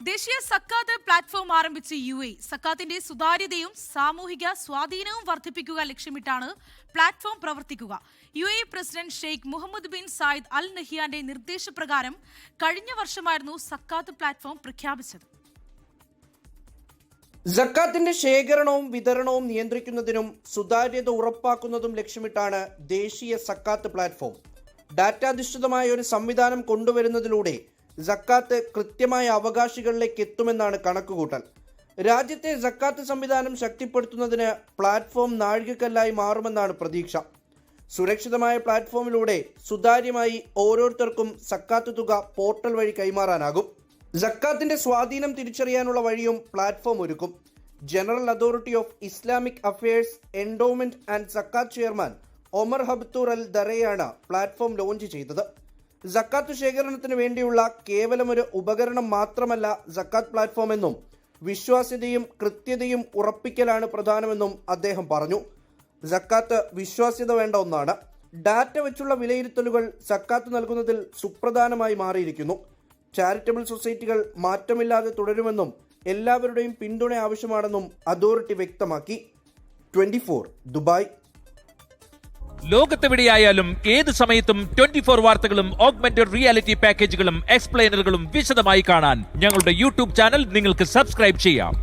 ദേശീയ സക്കാത്ത് പ്ലാറ്റ്ഫോം ആരംഭിച്ച UAE സക്കാത്തിന്റെ സുതാര്യതയും സാമൂഹിക സ്വാധീനവും വർദ്ധിപ്പിക്കുക ലക്ഷ്യമിട്ടാണ് പ്ലാറ്റ്ഫോം പ്രവർത്തിക്കുക. UAE president Sheikh Mohammed bin Zayed Al നഹിയാന്റെ നിർദ്ദേശപ്രകാരം കഴിഞ്ഞ വർഷമായിരുന്നു സക്കാത്ത് പ്ലാറ്റ്ഫോം പ്രഖ്യാപിച്ചത്. സക്കാത്തിന്റെ ശേഖരണവും വിതരണവും നിയന്ത്രിക്കുന്നതിനും സുതാര്യത ഉറപ്പാക്കുന്നതും ലക്ഷ്യമിട്ടാണ് ദേശീയ സക്കാത്ത് പ്ലാറ്റ്ഫോം. ഡാറ്റാധിഷ്ഠിതമായ ഒരു സംവിധാനം കൊണ്ടുവരുന്നതിലൂടെ സക്കാത്ത് കൃത്യമായ അവകാശികളിലേക്ക് എത്തുമെന്നാണ് കണക്കുകൂട്ടൽ. രാജ്യത്തെ സക്കാത്ത് സംവിധാനം ശക്തിപ്പെടുത്തുന്നതിന് പ്ലാറ്റ്ഫോം നാഴികക്കല്ലായി മാറുമെന്നാണ് പ്രതീക്ഷ. സുരക്ഷിതമായ പ്ലാറ്റ്ഫോമിലൂടെ സുതാര്യമായി ഓരോരുത്തർക്കും സക്കാത്ത് തുക പോർട്ടൽ വഴി കൈമാറാനാകും. സക്കാത്തിന്റെ സ്വാധീനം തിരിച്ചറിയാനുള്ള വഴിയും പ്ലാറ്റ്ഫോം ഒരുക്കും. General authority of Islamic affairs endowment and സക്കാത്ത് ചെയർമാൻ ഒമർ ഹബ്തൂർ അൽ ദറയാണ് പ്ലാറ്റ്ഫോം ലോഞ്ച് ചെയ്തത്. സക്കാത്ത് ശേഖരണത്തിന് വേണ്ടിയുള്ള കേവലമൊരു ഉപകരണം മാത്രമല്ല സക്കാത്ത് പ്ലാറ്റ്ഫോം എന്നും വിശ്വാസ്യതയും കൃത്യതയും ഉറപ്പിക്കലാണ് പ്രധാനമെന്നും അദ്ദേഹം പറഞ്ഞു. സക്കാത്ത് വിശ്വാസ്യത വേണ്ട ഒന്നാണ്. ഡാറ്റ വെച്ചുള്ള വിലയിരുത്തലുകൾ സക്കാത്ത് നൽകുന്നതിൽ സുപ്രധാനമായി മാറിയിരിക്കുന്നു. ചാരിറ്റബിൾ സൊസൈറ്റികൾ മാറ്റമില്ലാതെ തുടരുമെന്നും എല്ലാവരുടെയും പിന്തുണ ആവശ്യമാണെന്നും അതോറിറ്റി വ്യക്തമാക്കി. 24 ദുബായ്. ലോകത്തെവിടെയായാലും ഏത് സമയത്തും 24 വാർത്തകളും ഓഗ്മെന്റഡ് റിയാലിറ്റി പാക്കേജുകളും എക്സ്പ്ലെയിനറുകളും വിശദമായി കാണാൻ ഞങ്ങളുടെ യൂട്യൂബ് ചാനൽ നിങ്ങൾക്ക് സബ്സ്ക്രൈബ് ചെയ്യാം.